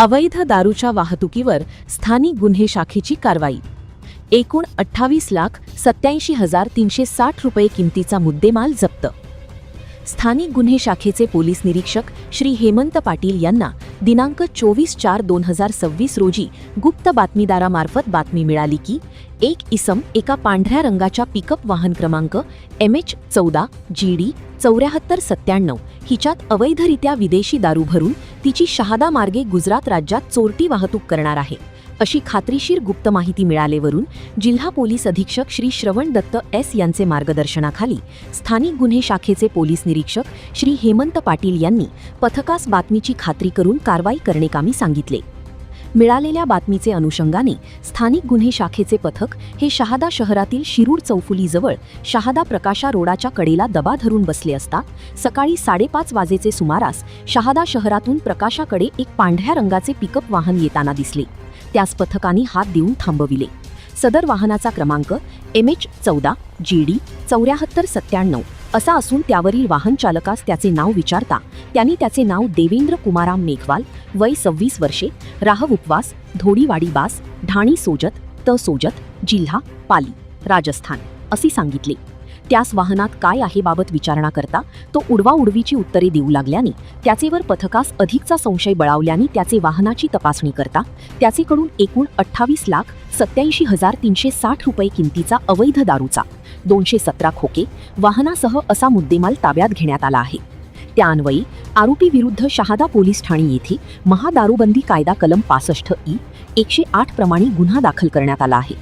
अवैध दारूच्या वाहतुकीवर स्थानिक गुन्हे शाखेची कारवाई। एकूण 28,87,360 रुपये किमतीचा मुद्देमाल जप्त। स्थानिक गुन्हे शाखेचे पोलीस निरीक्षक श्री हेमंत पाटील यांना दिनांक 24/4/2026 रोजी गुप्त बातमीदारामार्फत बातमी मिळाली की एक इसम एका पांढऱ्या रंगाच्या पिकअप वाहन क्रमांक MH14 GD 7497 हिच्यात अवैधरित्या विदेशी दारू भरून तिची शहादा मार्गे गुजरात राज्यात चोरटी वाहतूक करणार आहे अशी खात्रीशीर गुप्त माहिती मिळालेवरून जिल्हा पोलीस अधीक्षक श्री श्रवण दत्त S यांचे मार्गदर्शनाखाली स्थानिक गुन्हे शाखेचे पोलीस निरीक्षक श्री हेमंत पाटील यांनी पथकास बातमीची खात्री करून कारवाई करण्याकामी सांगितले। मिळालेल्या बातमीचे अनुषंगाने स्थानिक गुन्हे शाखेचे पथक हे शहादा शहरातील शिरूर चौफुलीजवळ शहादा प्रकाशा रोडाच्या कडेला दबा धरून बसले असता सकाळी 5:30 वाजेचे सुमारास शहादा शहरातून प्रकाशाकडे एक पांढऱ्या रंगाचे पिकअप वाहन येताना दिसले। त्यास पथकाने हात देऊन थांबविले। सदर वाहनाचा क्रमांक MH14 GD 7497 असा असून त्यावरील वाहन चालकास त्याचे नाव विचारता त्यांनी त्याचे नाव देवेंद्र कुमाराम मेघवाल, वय 26 वर्षे, राहव उपवास, धोडीवाडी बास, ढाणी सोजत, सोजत, जिल्हा पाली, राजस्थान असे सांगितले। त्यास वाहनात काय आहे बाबत विचारणा करता तो उडवाउडवीची उत्तरे देऊ लागल्याने त्याचेवर पथकास अधिकचा संशय बळावल्याने त्याचे वाहनाची तपासणी करता त्याचेकडून एकूण 28,87,360 रुपये किमतीचा अवैध दारूचा 217 खोके वाहनासह असा मुद्देमाल ताब्यात घेण्यात आला आहे। त्याअन्वये आरोपी विरुद्ध शहादा पोलीस ठाणे येथे महादारूबंदी कायदा कलम 65E 108 प्रमाणे गुन्हा दाखल करण्यात आला आहे।